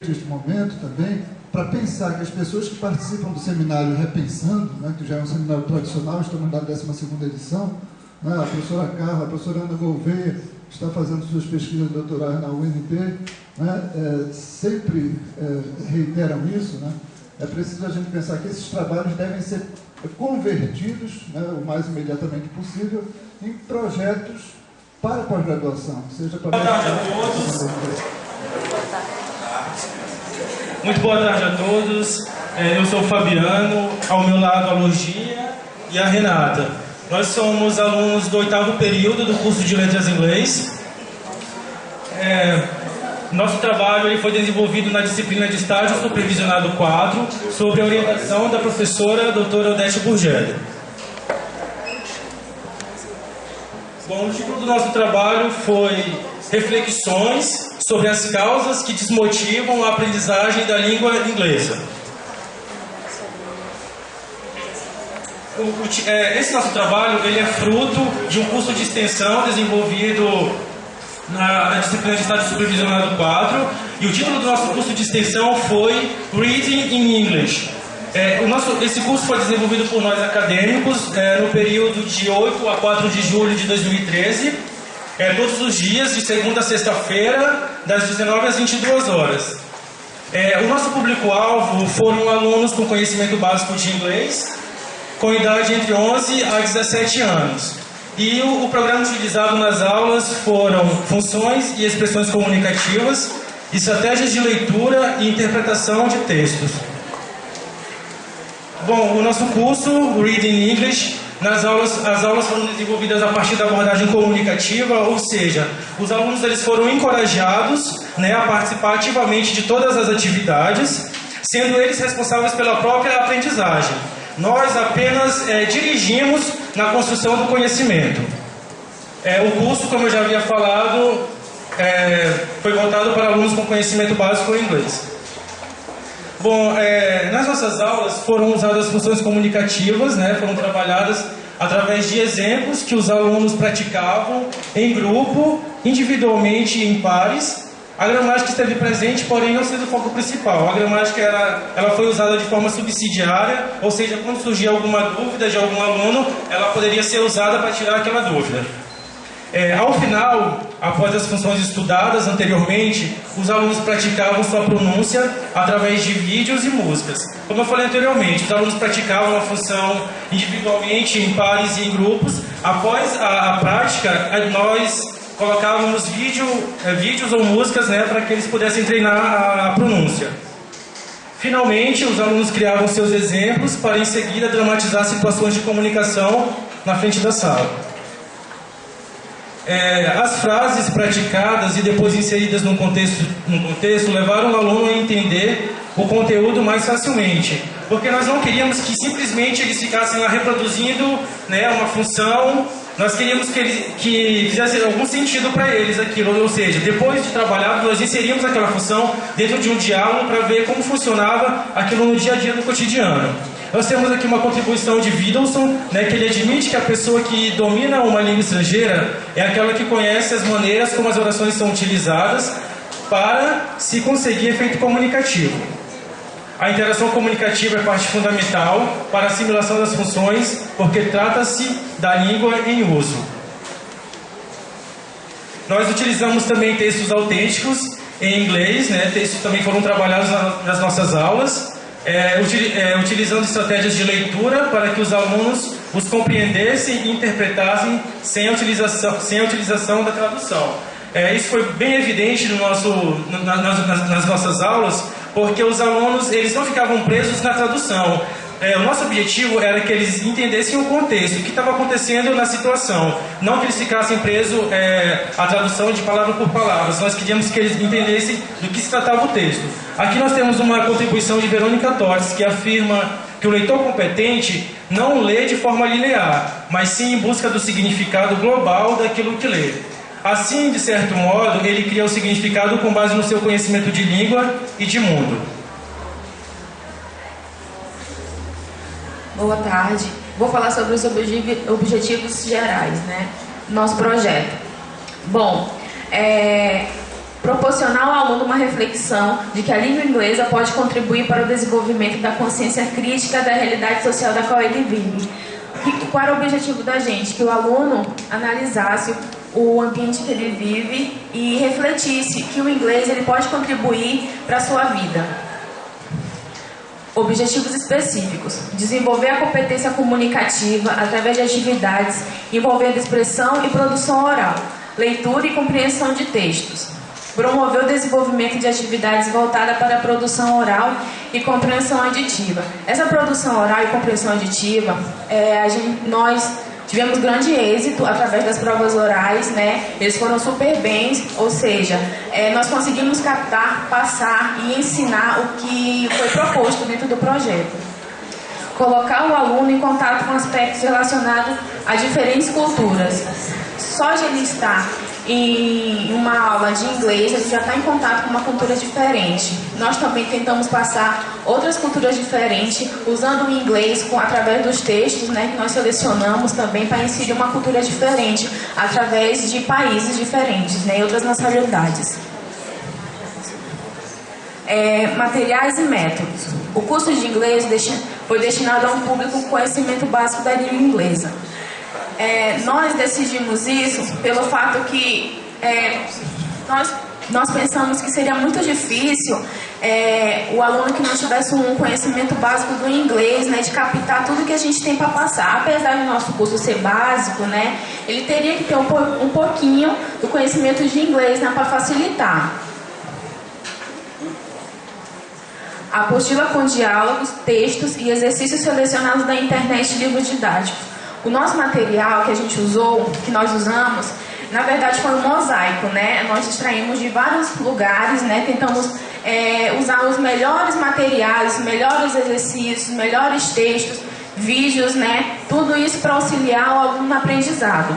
neste momento também, para pensar que as pessoas que participam do seminário Repensando, né, que já é um seminário tradicional, estamos na 12ª edição, né, a professora Carla, a professora Ana Gouveia, que está fazendo suas pesquisas doutorais na UNB, né, sempre reiteram isso, né, é preciso a gente pensar que esses trabalhos devem ser convertidos, né, o mais imediatamente possível, em projetos para pós-graduação, seja para... Boa tarde a todos. Muito boa tarde a todos. Eu sou o Fabiano, ao meu lado a Logia e a Renata. Nós somos alunos do 8º período do curso de Letras em Inglês. Nosso trabalho ele foi desenvolvido na disciplina de estágio supervisionado 4, sob a orientação da professora doutora Odete Burgelli. Bom, o título do nosso trabalho foi Reflexões sobre as causas que desmotivam a aprendizagem da língua inglesa. Esse nosso trabalho ele é fruto de um curso de extensão desenvolvido na disciplina de estágio supervisionado 4, e o título do nosso curso de extensão foi Reading in English. Esse curso foi desenvolvido por nós acadêmicos no período de 8 a 4 de julho de 2013, todos os dias, de segunda a sexta-feira, das 19 às 22 horas. O nosso público-alvo foram alunos com conhecimento básico de inglês, com idade entre 11 a 17 anos. E o programa utilizado nas aulas foram funções e expressões comunicativas, estratégias de leitura e interpretação de textos. Bom, o nosso curso, Reading in English, as aulas foram desenvolvidas a partir da abordagem comunicativa, ou seja, os alunos eles foram encorajados, né, a participar ativamente de todas as atividades, sendo eles responsáveis pela própria aprendizagem. Nós apenas dirigimos na construção do conhecimento. O curso, como eu já havia falado, foi voltado para alunos com conhecimento básico em inglês. Bom, nas nossas aulas foram usadas funções comunicativas, né, foram trabalhadas através de exemplos que os alunos praticavam em grupo, individualmente e em pares. A gramática esteve presente, porém não sendo o foco principal. A gramática ela foi usada de forma subsidiária, ou seja, quando surgia alguma dúvida de algum aluno, ela poderia ser usada para tirar aquela dúvida. Ao final, após as funções estudadas anteriormente, os alunos praticavam sua pronúncia através de vídeos e músicas. Como eu falei anteriormente, os alunos praticavam a função individualmente, em pares e em grupos. Após a prática, nós colocávamos vídeos ou músicas, né, para que eles pudessem treinar a pronúncia. Finalmente, os alunos criavam seus exemplos para em seguida dramatizar situações de comunicação na frente da sala. As frases praticadas e depois inseridas num contexto levaram o aluno a entender o conteúdo mais facilmente, porque nós não queríamos que simplesmente eles ficassem lá reproduzindo, né, uma função. Nós queríamos que fizesse algum sentido para eles aquilo, ou seja, depois de trabalhar, nós inseríamos aquela função dentro de um diálogo para ver como funcionava aquilo no dia a dia, no cotidiano. Nós temos aqui uma contribuição de Widdowson, né, que ele admite que a pessoa que domina uma língua estrangeira é aquela que conhece as maneiras como as orações são utilizadas para se conseguir efeito comunicativo. A interação comunicativa é parte fundamental para a assimilação das funções, porque trata-se da língua em uso. Nós utilizamos também textos autênticos em inglês, né? Textos também foram trabalhados nas nossas aulas, utilizando estratégias de leitura para que os alunos os compreendessem e interpretassem sem a utilização da tradução. Isso foi bem evidente nas nossas aulas, porque os alunos eles não ficavam presos na tradução. O nosso objetivo era que eles entendessem o contexto, o que estava acontecendo na situação, não que eles ficassem presos à tradução de palavra por palavra. Nós queríamos que eles entendessem do que se tratava o texto. Aqui nós temos uma contribuição de Verônica Torres, que afirma que o leitor competente não lê de forma linear, mas sim em busca do significado global daquilo que lê. Assim, de certo modo, ele cria o significado com base no seu conhecimento de língua e de mundo. Boa tarde. Vou falar sobre os objetivos gerais, né? Nosso projeto. Bom, proporcionar ao aluno uma reflexão de que a língua inglesa pode contribuir para o desenvolvimento da consciência crítica da realidade social da qual ele vive. Qual era o objetivo da gente? Que o aluno analisasse o ambiente que ele vive e refletisse que o inglês ele pode contribuir para a sua vida. Objetivos específicos: desenvolver a competência comunicativa através de atividades envolvendo expressão e produção oral, leitura e compreensão de textos. Promover o desenvolvimento de atividades voltadas para a produção oral e compreensão auditiva. Essa produção oral e compreensão auditiva, nós tivemos grande êxito através das provas orais, né? Eles foram super bem, ou seja, nós conseguimos captar, passar e ensinar o que foi proposto dentro do projeto. Colocar o aluno em contato com aspectos relacionados a diferentes culturas. Só de ele estar em uma aula de inglês, ele já está em contato com uma cultura diferente. Nós também tentamos passar outras culturas diferentes, usando o inglês através dos textos, né, que nós selecionamos também para inserir uma cultura diferente, através de países diferentes, né, e outras nacionalidades. Materiais e métodos. O curso de inglês foi destinado a um público com conhecimento básico da língua inglesa. Nós decidimos isso pelo fato que nós pensamos que seria muito difícil o aluno que não tivesse um conhecimento básico do inglês, né, de captar tudo que a gente tem para passar. Apesar do nosso curso ser básico, né, ele teria que ter um pouquinho do conhecimento de inglês, né, para facilitar. Apostila com diálogos, textos e exercícios selecionados da internet e livros didáticos. O nosso material que a gente usou, que nós usamos, na verdade foi um mosaico, né? Nós extraímos de vários lugares, né? Tentamos usar os melhores materiais, os melhores exercícios, os melhores textos, vídeos, né? Tudo isso para auxiliar o aluno no aprendizado.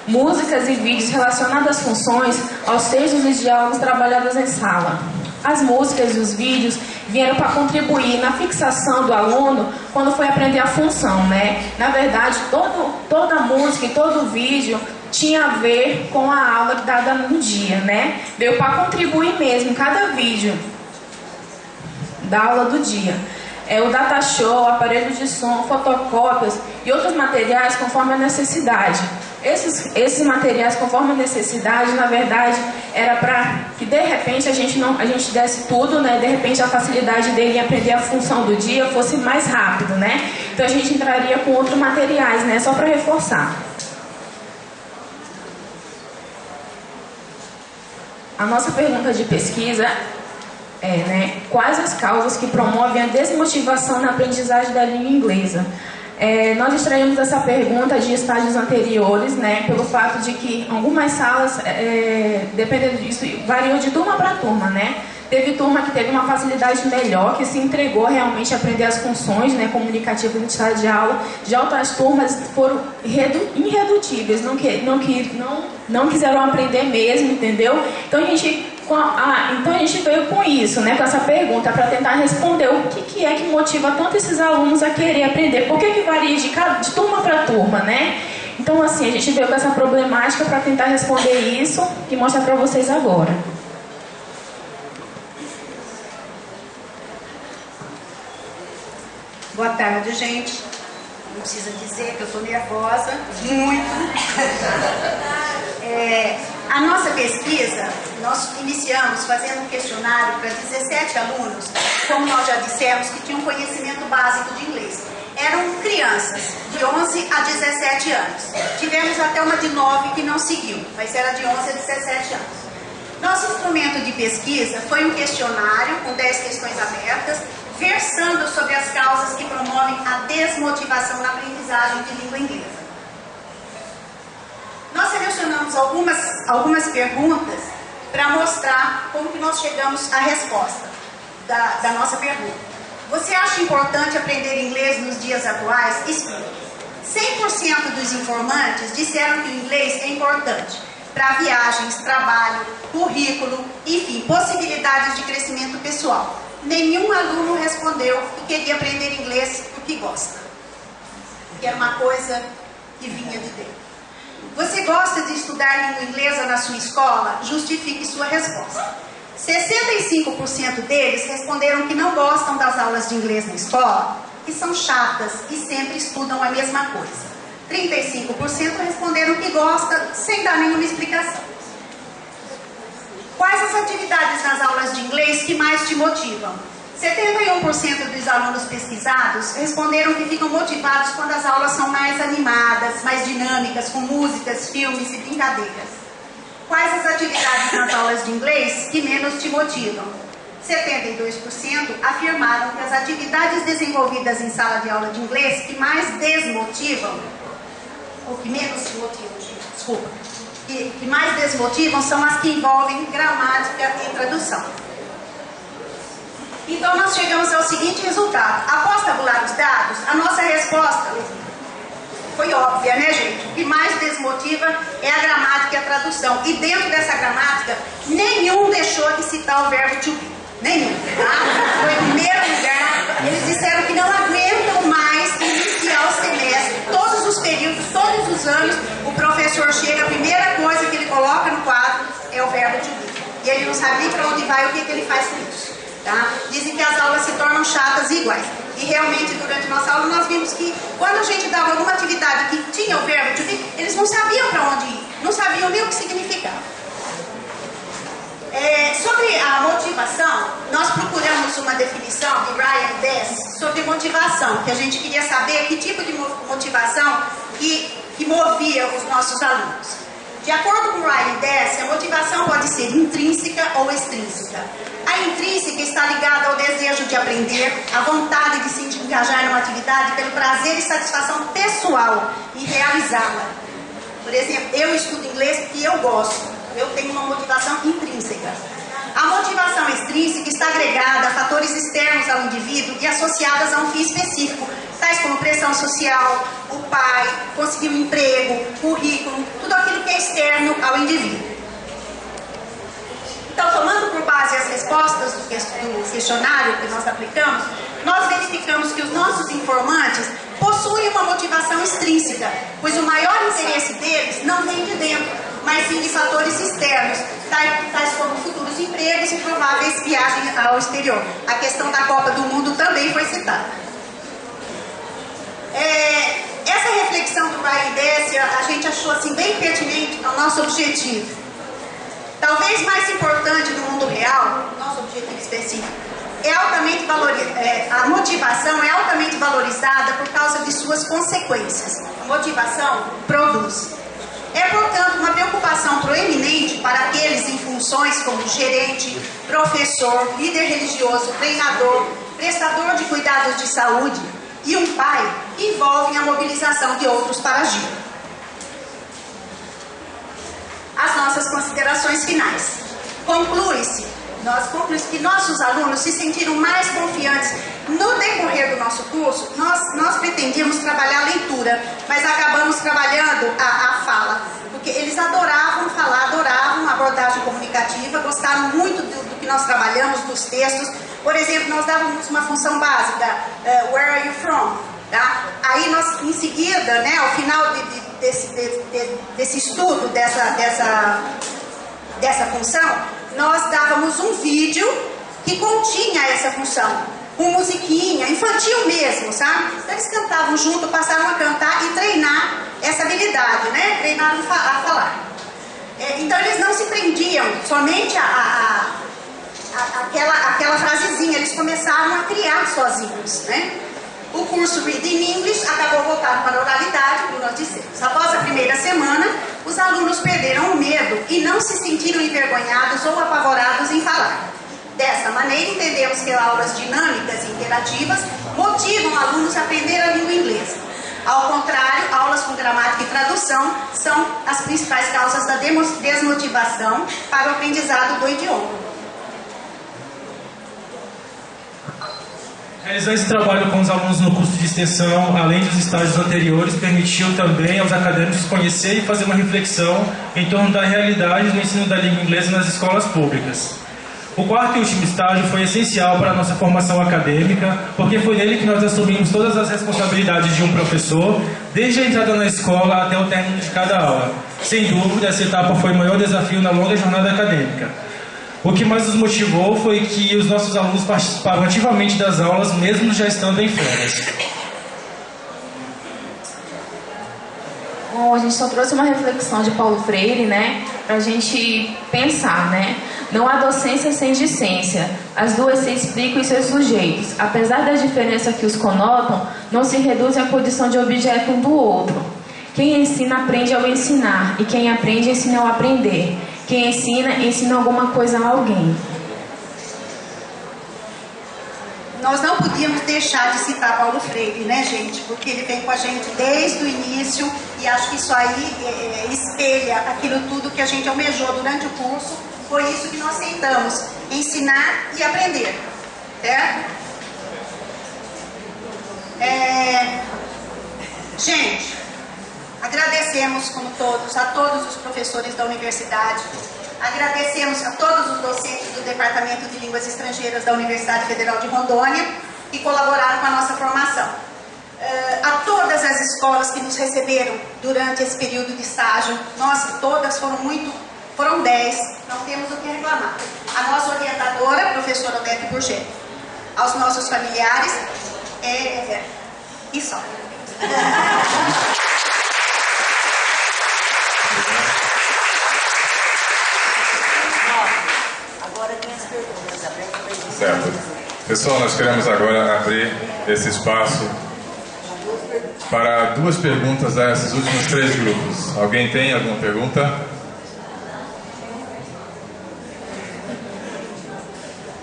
Músicas e vídeos relacionados às funções, aos textos e diálogos trabalhados em sala. As músicas e os vídeos vieram para contribuir na fixação do aluno quando foi aprender a função, né? Na verdade, toda música e todo vídeo tinha a ver com a aula dada no dia, né? Veio para contribuir mesmo, cada vídeo da aula do dia. O data show, aparelho de som, fotocópias e outros materiais conforme a necessidade. Esses materiais conforme a necessidade, na verdade, era para que de repente a gente desse tudo, né? De repente a facilidade dele em aprender a função do dia fosse mais rápido, né? Então a gente entraria com outros materiais, né? Só para reforçar. A nossa pergunta de pesquisa né? Quais as causas que promovem a desmotivação na aprendizagem da língua inglesa? Nós extraímos essa pergunta de estágios anteriores, né, pelo fato de que algumas salas, dependendo disso, variou de turma para turma, né? Teve turma que teve uma facilidade melhor, que se entregou realmente a aprender as funções, né, comunicativas em sala de aula. Já outras turmas foram irredutíveis, não quiseram aprender mesmo, entendeu? Então a gente veio com isso, né, com essa pergunta, para tentar responder o que é que motiva tanto esses alunos a querer aprender. Por que varia de turma para turma, né? Então, assim, a gente veio com essa problemática para tentar responder isso e mostrar para vocês agora. Boa tarde, gente. Não precisa dizer que eu estou nervosa, muito. A nossa pesquisa, nós iniciamos fazendo um questionário para 17 alunos, como nós já dissemos, que tinham conhecimento básico de inglês. Eram crianças de 11 a 17 anos. Tivemos até uma de 9 que não seguiu, mas era de 11 a 17 anos. Nosso instrumento de pesquisa foi um questionário com 10 questões abertas, versando sobre as causas que promovem a desmotivação na aprendizagem de língua inglesa. Nós selecionamos algumas perguntas para mostrar como que nós chegamos à resposta da nossa pergunta. Você acha importante aprender inglês nos dias atuais? Explique. 100% dos informantes disseram que o inglês é importante para viagens, trabalho, currículo, enfim, possibilidades de crescimento pessoal. Nenhum aluno respondeu que queria aprender inglês porque gosta, que era uma coisa que vinha de dentro. Você gosta de estudar língua inglesa na sua escola? Justifique sua resposta. 65% deles responderam que não gostam das aulas de inglês na escola, que são chatas e sempre estudam a mesma coisa. 35% responderam que gostam sem dar nenhuma explicação. Quais as atividades nas aulas de inglês que mais te motivam? 71% dos alunos pesquisados responderam que ficam motivados quando as aulas são mais animadas, mais dinâmicas, com músicas, filmes e brincadeiras. Quais as atividades nas aulas de inglês que menos te motivam? 72% afirmaram que as atividades desenvolvidas em sala de aula de inglês que mais desmotivam, ou que menos te motivam, desculpa, que mais desmotivam são as que envolvem gramática e tradução. Então nós chegamos ao seguinte resultado. Após tabular os dados, a nossa resposta foi óbvia, né, gente? O que mais desmotiva é a gramática e a tradução. E dentro dessa gramática, nenhum deixou de citar o verbo to be. Nenhum, tá? Foi em primeiro lugar. Eles disseram que não aguentam mais iniciar o semestre. Todos os períodos, todos os anos, o professor chega, a primeira coisa que ele coloca no quadro é o verbo to be. E ele não sabe nem para onde vai e o que ele faz com isso. Tá? Dizem que as aulas se tornam chatas e iguais. E realmente, durante nossa aula, nós vimos que quando a gente dava alguma atividade que tinha o verbo to be, eles não sabiam para onde ir, não sabiam nem o que significava. Sobre a motivação, nós procuramos uma definição de Ryan Dess sobre motivação, que a gente queria saber que tipo de motivação que movia os nossos alunos. De acordo com Ryan Dess, a motivação pode ser intrínseca ou extrínseca. A intrínseca está ligada ao desejo de aprender, à vontade de se engajar numa atividade pelo prazer e satisfação pessoal e realizá-la. Por exemplo, eu estudo inglês porque eu gosto. Eu tenho uma motivação intrínseca. A motivação extrínseca está agregada a fatores externos ao indivíduo e associadas a um fim específico, tais como pressão social, o pai, conseguir um emprego, currículo, tudo aquilo que é externo ao indivíduo. Então, tomando por base as respostas do questionário que nós aplicamos, nós verificamos que os nossos informantes possuem uma motivação extrínseca, pois o maior interesse deles não vem de dentro, mas sim de fatores externos, tais como futuros empregos e prováveis viagens ao exterior. A questão da Copa do Mundo também foi citada. Essa reflexão do Ryan Dess a gente achou assim, bem pertinente ao nosso objetivo. Talvez mais importante no mundo real, nosso objetivo específico, a motivação é altamente valorizada por causa de suas consequências. A motivação produz. É, portanto, uma preocupação proeminente para aqueles em funções como gerente, professor, líder religioso, treinador, prestador de cuidados de saúde e um pai, que envolvem a mobilização de outros para agir. As nossas considerações finais. Conclui-se que nossos alunos se sentiram mais confiantes. No decorrer do nosso curso, nós pretendíamos trabalhar a leitura, mas acabamos trabalhando a fala, porque eles adoravam falar, adoravam a abordagem comunicativa, gostaram muito do que nós trabalhamos, dos textos. Por exemplo, nós dávamos uma função básica, where are you from? Tá? Aí nós, em seguida, né, ao final desse estudo, dessa função, nós dávamos um vídeo que continha essa função, com musiquinha, infantil mesmo, sabe? Então eles cantavam junto, passaram a cantar e treinar essa habilidade, né? Treinaram a falar. Então eles não se prendiam somente aquela frasezinha, eles começaram a criar sozinhos, né? O curso Reading English acabou voltado para a oralidade, como nós dissemos. Após a primeira semana, os alunos perderam o medo e não se sentiram envergonhados ou apavorados em falar. Dessa maneira, entendemos que aulas dinâmicas e interativas motivam alunos a aprender a língua inglesa. Ao contrário, aulas com gramática e tradução são as principais causas da desmotivação para o aprendizado do idioma. Realizar esse trabalho com os alunos no curso de extensão, além dos estágios anteriores, permitiu também aos acadêmicos conhecer e fazer uma reflexão em torno da realidade do ensino da língua inglesa nas escolas públicas. O quarto e último estágio foi essencial para a nossa formação acadêmica, porque foi nele que nós assumimos todas as responsabilidades de um professor, desde a entrada na escola até o término de cada aula. Sem dúvida, essa etapa foi o maior desafio na longa jornada acadêmica. O que mais nos motivou foi que os nossos alunos participavam ativamente das aulas, mesmo já estando em férias. Bom, a gente só trouxe uma reflexão de Paulo Freire, né, para a gente pensar, né? Não há docência sem discência. As duas se explicam em seus sujeitos. Apesar da diferença que os conotam, não se reduzem à condição de objeto um do outro. Quem ensina, aprende ao ensinar. E quem aprende, ensina ao aprender. Quem ensina, ensina alguma coisa a alguém. Nós não podíamos deixar de citar Paulo Freire, né, gente? Porque ele vem com a gente desde o início e acho que isso aí espelha aquilo tudo que a gente almejou durante o curso. Foi isso que nós tentamos, ensinar e aprender, certo? Gente, agradecemos como todos, a todos os professores da universidade, agradecemos a todos os docentes do Departamento de Línguas Estrangeiras da Universidade Federal de Rondônia que colaboraram com a nossa formação. A todas as escolas que nos receberam durante esse período de estágio, nossa, todas foram 10, não temos o que reclamar. A nossa orientadora, a professora Odete Burget, aos nossos familiares, e só. Certo. Pessoal, nós queremos agora abrir esse espaço para 2 perguntas a esses últimos 3 grupos. Alguém tem alguma pergunta?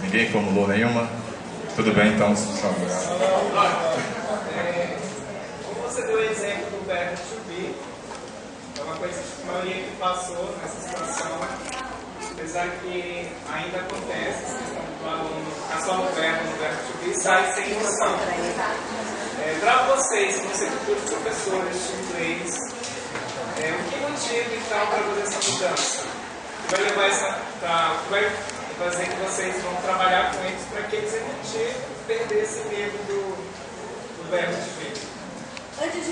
Ninguém formulou nenhuma? Tudo bem, então. Como você deu o exemplo do verbo to be, é uma coisa que a maioria que passou nessa situação, apesar que ainda acontece, essa questão do aluno caçar o verbo no verbo to be sai sem noção. Para vocês, que você futuros professores de inglês, o que motiva então para fazer essa mudança? Vai levar vai fazer que vocês vão trabalhar com eles para que eles evitem perder esse medo do verbo to be. Antes de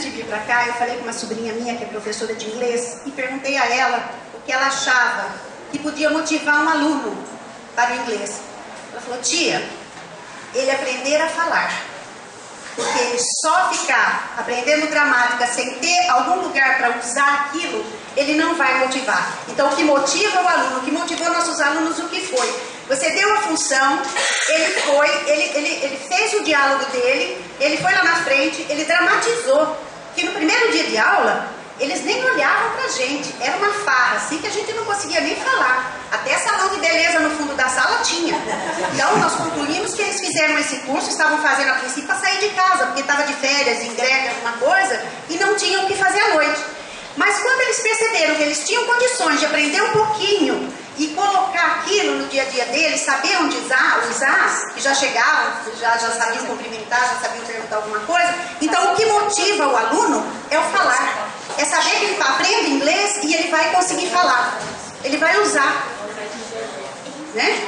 vir para cá, eu falei com uma sobrinha minha que é professora de inglês e perguntei a ela o que ela achava que podia motivar um aluno para o inglês. Ela falou: tia, ele aprender a falar. Porque ele só ficar aprendendo gramática sem ter algum lugar para usar aquilo, ele não vai motivar. Então, o que motiva o aluno, o que motivou nossos alunos, o que foi? Você deu a função, ele fez o diálogo dele, ele foi lá na frente, ele dramatizou. Que no primeiro dia de aula, eles nem olhavam pra gente, era uma farra, assim que a gente não conseguia nem falar. Até salão de beleza no fundo da sala tinha. Então, nós concluímos que eles fizeram esse curso, estavam fazendo a princípio para sair de casa, porque estava de férias, em greve, alguma coisa, e não tinham o que fazer à noite. Mas quando eles perceberam que eles tinham condições de aprender um pouquinho e colocar aquilo no dia a dia deles, saber onde usar, que já chegavam, já sabiam cumprimentar, já sabiam perguntar alguma coisa. Então, o que motiva o aluno é o falar. É saber que ele aprende inglês e ele vai conseguir falar. Ele vai usar. Né?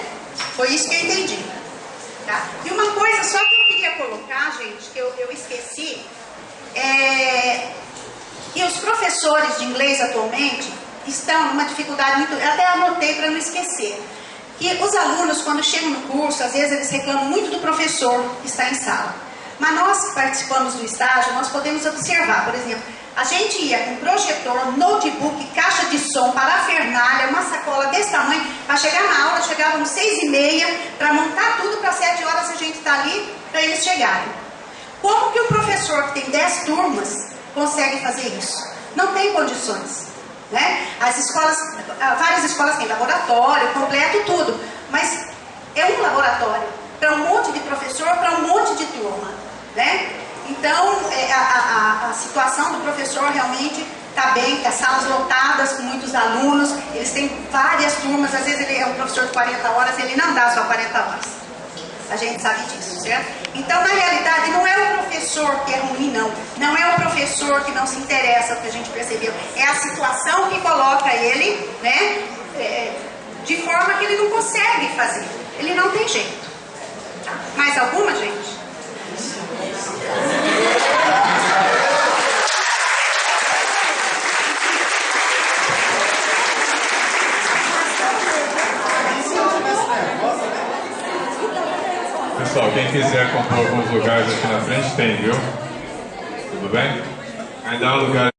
Foi isso que eu entendi. Tá? E uma coisa só que eu queria colocar, gente, que eu esqueci, que os professores de inglês atualmente estão numa dificuldade muito... Eu até anotei para não esquecer. Que os alunos, quando chegam no curso, às vezes eles reclamam muito do professor que está em sala. Mas nós que participamos do estágio, nós podemos observar, por exemplo, a gente ia com projetor, notebook, caixa de som, parafernália, uma sacola desse tamanho, para chegar na aula, chegávamos 6h30, para montar tudo para 7 horas a gente está ali, para eles chegarem. Como que o professor que tem 10 turmas consegue fazer isso? Não tem condições. Né? As escolas, várias escolas têm laboratório, completo, tudo, mas é um laboratório para um monte de professor, para um monte de turma, né? Então, a situação do professor realmente está bem, as salas lotadas com muitos alunos, eles têm várias turmas, às vezes ele é um professor de 40 horas, ele não dá só 40 horas. A gente sabe disso, certo? Então, na realidade, não é o professor que é ruim, não. Não é o professor que não se interessa, o que a gente percebeu. É a situação que coloca ele, né, de forma que ele não consegue fazer. Ele não tem jeito. Tá? Mais alguma, gente? Pessoal, quem quiser compor alguns lugares aqui na frente tem, viu? Tudo bem? Ainda há lugar.